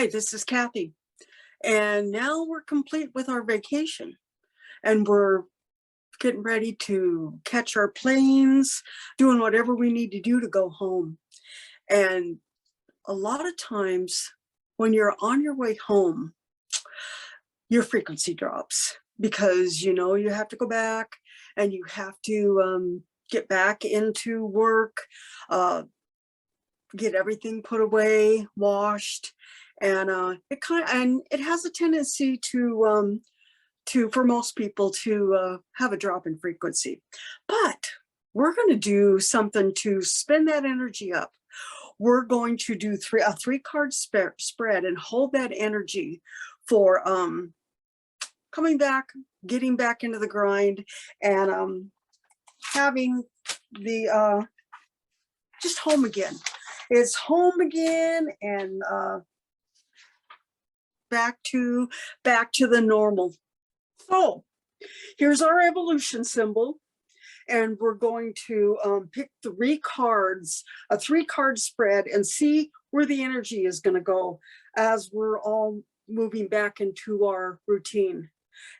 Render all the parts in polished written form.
Hi, this is Kathy. And now we're complete with our vacation and we're getting ready to catch our planes, doing whatever we need to do to go home. And a lot of times when you're on your way home, your frequency drops because you have to go back and you have to get back into work, uh, get everything put away, washed, and it has a tendency to for most people to have a drop in frequency. But we're going to do something to spin that energy up. We're going to do a three-card spread and hold that energy for coming back, getting back into the grind, and having the just home again. It's home again and back to the normal. So here's our evolution symbol, and we're going to pick 3 cards, a 3-card spread, and see where the energy is going to go as we're all moving back into our routine.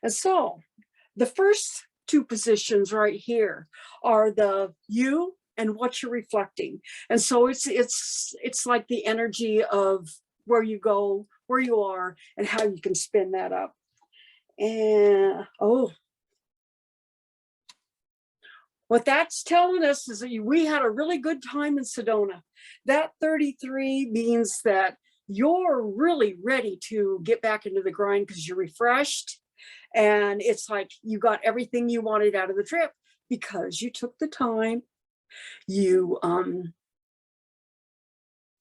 And so the first 2 positions right here are the you and what you're reflecting. And so it's like the energy of where you go, where you are, and how you can spin that up. And what that's telling us is that we had a really good time in Sedona. That 33 means that you're really ready to get back into the grind because you're refreshed. And it's like you got everything you wanted out of the trip because you took the time, you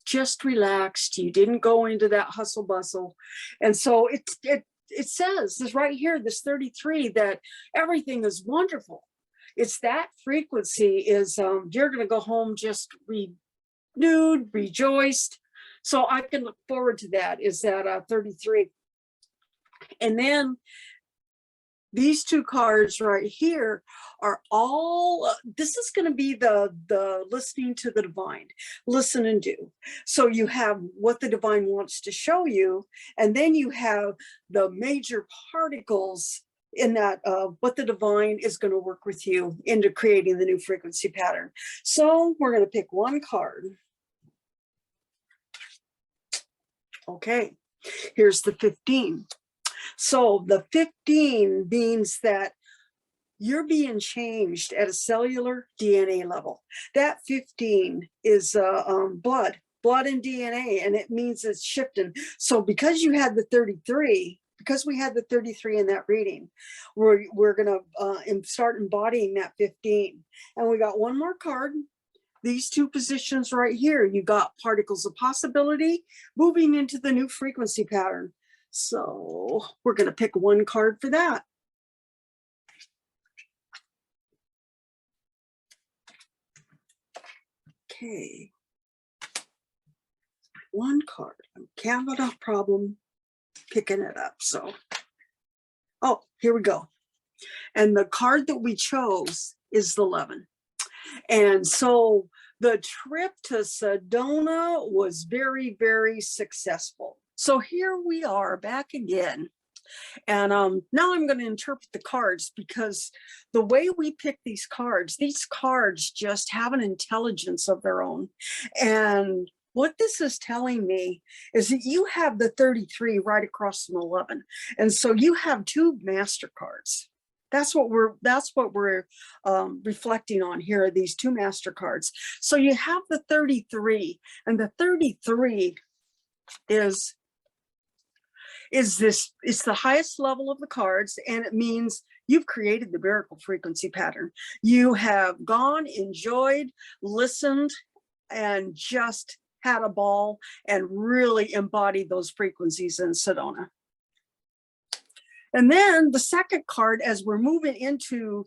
just relaxed, you didn't go into that hustle bustle. And so it says this right here, this 33, that everything is wonderful. It's that frequency is you're going to go home just renewed, rejoiced. So I can look forward to that, is that 33. And then these 2 cards right here are all, this is going to be the listening to the divine, listen and do. So you have what the divine wants to show you, and then you have the major particles in that what the divine is going to work with you into creating the new frequency pattern. So we're going to pick 1 card. Okay, here's the 15. So the 15 means that you're being changed at a cellular DNA level. That 15 is blood and DNA, and it means it's shifting. So because you had the 33, because we had the 33 in that reading, we're going to start embodying that 15. And we got 1 more card. These 2 positions right here, you got particles of possibility moving into the new frequency pattern. So we're going to pick 1 card for that. Okay. 1 card. I'm having a problem picking it up. So, here we go. And the card that we chose is the 11. And so the trip to Sedona was very, very successful. So here we are back again. And now I'm going to interpret the cards, because the way we pick these cards just have an intelligence of their own. And what this is telling me is that you have the 33 right across from 11. And so you have 2 master cards. That's what we're reflecting on here, these 2 master cards. So you have the 33, and the 33 is it's the highest level of the cards, and it means you've created the miracle frequency pattern. You have gone, enjoyed, listened, and just had a ball and really embodied those frequencies in Sedona. And then the second card, as we're moving into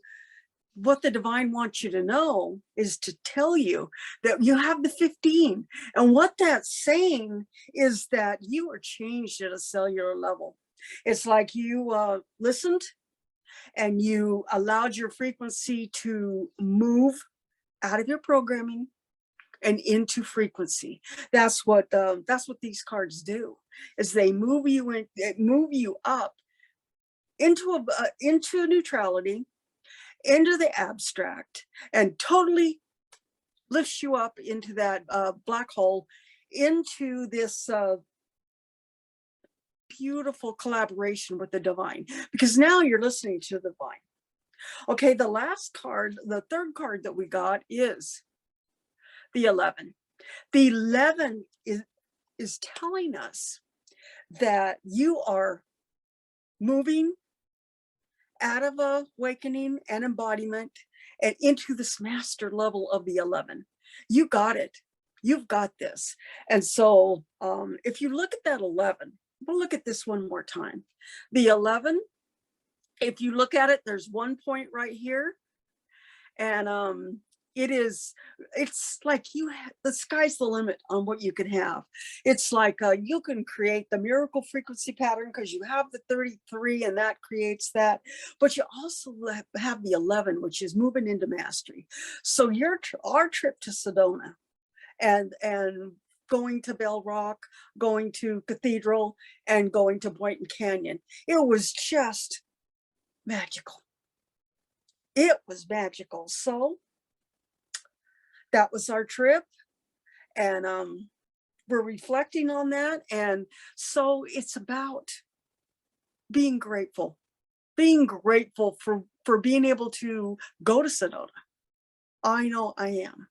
what the divine wants you to know, is to tell you that you have the 15. And what that's saying is that you are changed at a cellular level. It's like you listened and you allowed your frequency to move out of your programming and into frequency. That's what these cards do, is they move you up into neutrality, into the abstract, and totally lifts you up into that black hole, into this beautiful collaboration with the divine, because now you're listening to the divine. Okay, the last card, the third card that we got is the 11. The 11 is telling us that you are moving out of awakening and embodiment and into this master level of the 11. You got it. You've got this. And so if you look at that 11, we'll look at this one more time. The 11, if you look at it, there's one point right here. And it's like the sky's the limit on what you can have. It's like you can create the miracle frequency pattern because you have the 33 and that creates that, but you also have the 11, which is moving into mastery. So our trip to Sedona and going to Bell Rock, going to Cathedral, and going to Boynton Canyon, it was just magical. It was magical. So that was our trip, and we're reflecting on that. And so it's about being grateful for being able to go to Sedona. I know I am.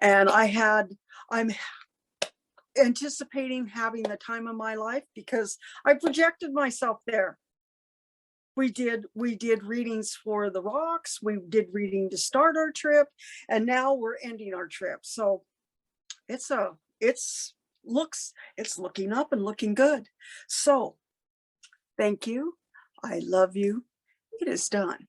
And I'm anticipating having the time of my life because I projected myself there. We did readings for the rocks. We did reading to start our trip, and now we're ending our trip. So it's looking up and looking good. So thank you. I love you. It is done.